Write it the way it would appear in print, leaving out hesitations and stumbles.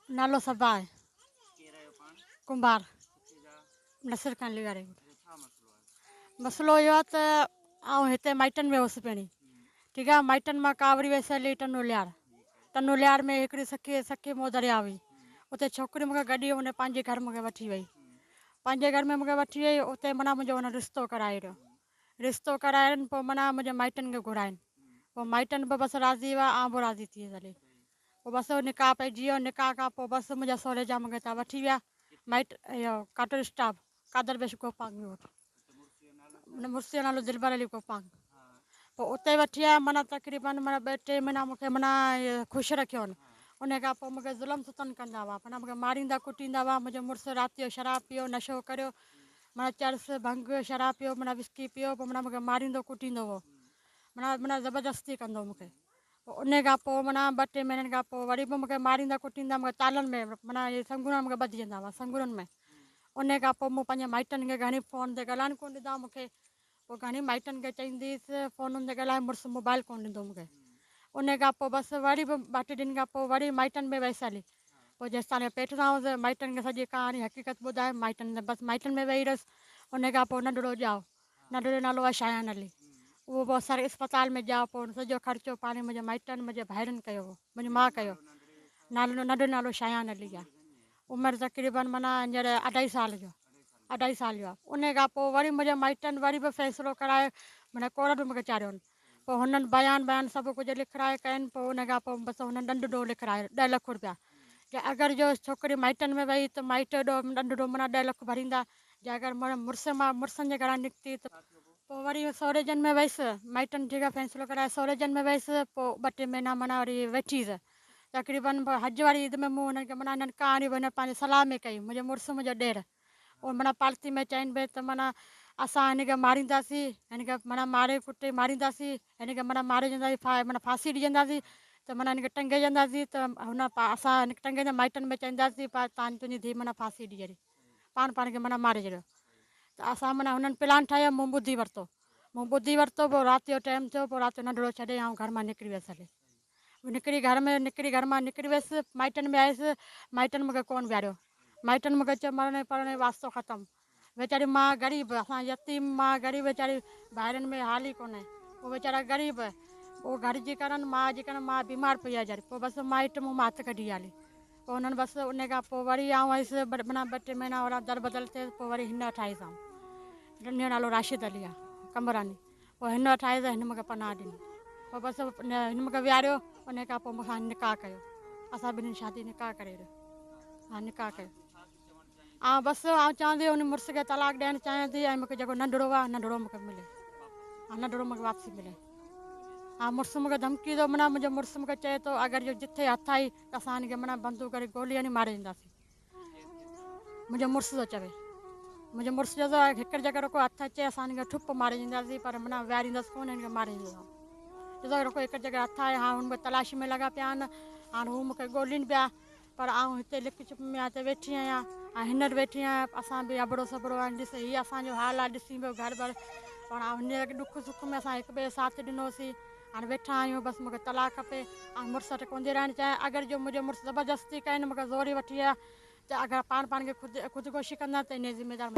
नालो सबा है कुंभार नसर खान लिगारे मसलो इहो आहे त आउं हिते माइटनि में हुअसि पहिरीं ठीकु आहे। माइटनि मां कावड़ी वयसि हली टनुलियार में हिकिड़ी सखी मोह दरिया हुई। उते छोकिरी मूंखे गॾी हुन पंहिंजे घर मूंखे वठी वई। पंहिंजे घर में मूंखे वठी वई। उते माना मुंहिंजो हुन रिश्तो कराए रहियो। रिश्तो कराइनि पोइ माना मुंहिंजे माइटनि खे घुराइनि। पोइ माइटनि बि बसि राज़ी हुआ, आउं बि राज़ी थी वियसि हली। पोइ बसि निकाह पइजी वियो। निकाह खां पोइ बसि मुंहिंजा सहुरे जा मूंखे हितां वठी विया। माइट इहो काटर स्टाफ कादर बेश कोपांग में वठि मुड़ुस जो नालो दिलबर अली कोपांग। पोइ उते वठी आया। माना तक़रीबन माना 2-3 महीना मूंखे माना ख़ुशि रखियो हुन। उन खां पोइ मूंखे ज़ुल्म सुतन कंदा हुआ। माना मूंखे मारींदा कुटींदा हुआ। मुंहिंजो मुड़ुसु राति जो शराब पियो, नशो करियो, माना चर्स भंग शराब पियो, माना विस्की पियो। पोइ माना मूंखे मारींदो कुटींदो हुओ। माना ज़बरदस्ती कंदो मूंखे। पोइ उन खां पोइ माना 2-3 महीननि खां पोइ वरी बि मूंखे मारींदा कुटींदा मूंखे तालनि में माना इहे संगुर मूंखे ॿधी वेंदा हुआ संगुरनि में। उन खां पोइ मूं पंहिंजे माइटनि खे घणी फ़ोन ते ॻाल्हाइण कोन ॾींदा मूंखे। पोइ घणी माइटनि खे चईंदी हुअसि फ़ोनुनि ते ॻाल्हाए, मुड़ुसु मोबाइल कोन ॾींदो मूंखे। उन खां पोइ बसि वरी बि 2-टे ॾींहंनि खां पोइ वरी माइटनि में वयसि हली। पोइ जेसि ताईं पेट सां हुअसि माइटनि खे सॼी कहाणी हक़ीक़त ॿुधाए माइटनि बसि माइटनि में वेही रहियसि। उन खां पोइ नंढिड़ो ॼाओ, नंढिड़ो नालो आहे शायान अली। उहो बि असां अस्पताल में ॼाओ। पोइ सॼो ख़र्चो पाणे मुंहिंजे माइटनि मुंहिंजे भाइरनि कयो हुओ, मुंहिंजी माउ कयो। नंढो नालो शायान अली आहे। उमिरि तक़रीबन माना हींअर 2.5 साल जो 2.5 साल जो आहे। उन खां पोइ वरी मुंहिंजे माइटनि वरी बि फ़ैसिलो कराए माना कोर्ट बि मूंखे चाढ़ियो। पोइ हुननि बयान सभु कुझु लिखाए कयनि। पोइ उन खां पोइ बसि हुननि ॾंढ लिखाए 10 लाख रुपया की अगरि जो छोकिरी माइटनि में वई त माइट ॾंढ माना 10 लाख भरींदा। जे अगरि मुड़ुसनि जे घरां निकिती त पोइ वरी सहुरे जन में वयसि। माइटनि ठीकु आहे फ़ैसिलो कराए सहुरे जन में वयसि। पोइ 2-टे महीना माना वरी वेठीसि। तक़रीबन हज वारी ईद में मूं हुननि खे माना हिननि कहाणी बि हिन पंहिंजे सलाह में कई। मुंहिंजो मुड़ुसु मुंहिंजो ॾेर उहो माना पालती में चइनि पिए त माना असां हिनखे मारींदासीं, हिनखे माना मारे कुटे मारींदासीं, हिनखे माना मारे ॾींदासीं, माना फांसी ॾिजंदासीं, त माना हिनखे टंगेजंदासीं। त हुन असां हिन टंगे माइटनि में चवंदासीं तुंहिंजी धीउ माना फांसी ॾिजरी, पाण खे माना मारे छॾियो। त असां माना हुननि प्लान ठाहियो। मूं ॿुधी वरितो। पोइ राति जो टाइम थियो। पोइ राति जो नंढिड़ो छॾे ऐं घर मां निकिरी वियसि हली। घर मां निकिरी वियसि। माइटनि में आयसि। माइटनि मूंखे कोन विहारियो। माइटनि मूंखे चयो मरण परण वास्तो ख़तमु। वीचारी मां ग़रीब, असां यतीम मां ग़रीब, वीचारी भाइरनि में हाल ई कोन्हे। पोइ वीचारा ग़रीब पोइ घर जी करनि माउ जी करनि। मां बीमार पई आहे वीचारी। पोइ बसि माइट मूं मां हथु कढी हली। पोइ हुननि बसि उन खां पोइ वरी आउं आयसि। माना 2-टे महीना वारा दर बदल थिए। पोइ वरी हिन ठाहीसि आउं। हिन जो नालो राशिद अली आहे कमरानी। पोइ हिन ठाहे त हिन मूंखे पनाह ॾिनी। पोइ बसि हिन मूंखे विहारियो। उन खां पोइ मूंखां निकाह कयो। असां ॿिन्हिनि शादी निकाह करे रहियो। हा निकाह कयो। बसि आउं चवंदी हुन मुड़ुस खे तलाक ॾियणु चाहियां थी। ऐं मूंखे जेको नंढिड़ो आहे नंढिड़ो मूंखे मिले। नंढिड़ो मूंखे वापसी मिले। मुड़ुसु मूंखे धमकी ॾिनो। माना मुंहिंजो मुड़ुसु मूंखे चए थो अगरि जो जिथे हथु आई त असां हिनखे माना बंदूक करे गोली हणी मारे ॾींदासीं। मुंहिंजो मुड़ुसु थो चवे। मुंहिंजो मुड़ुसु चए थो हिकु जॻह को हथु अचे असां हिनखे ठुप मारे ॾींदासीं, पर माना विहारींदसि कोन, हिनखे मारे ॾींदासीं। ॾिसो हिकु जॻह हथु आहे। हाणे हुन तलाशी में लॻा पिया आहिनि। हाणे हू मूंखे ॻोल्हिनि पिया। पर आउं हिते लिक छिप में हिते वेठी आहियां। हींअर वेठी आहियां। असां बि अबड़ो सबड़ो आहे। ॾिस हीअ असांजो हाल आहे। ॾिसी पियो घर बर। पर हिन ॾुख सुख में असां हिक ॿिए जो साथ ॾिनोसीं। हाणे वेठा आहियूं। बसि मूंखे तलाक खपे। मुड़ुसु वटि कोन्ह थी रहणु चाहियां। अगरि जो मुंहिंजो मुड़ुसु ज़बरदस्ती कनि मूंखे ज़ोरी वठी विया त अगरि पाण खे ख़ुदिकुशी कंदा त इन ज़िमेदार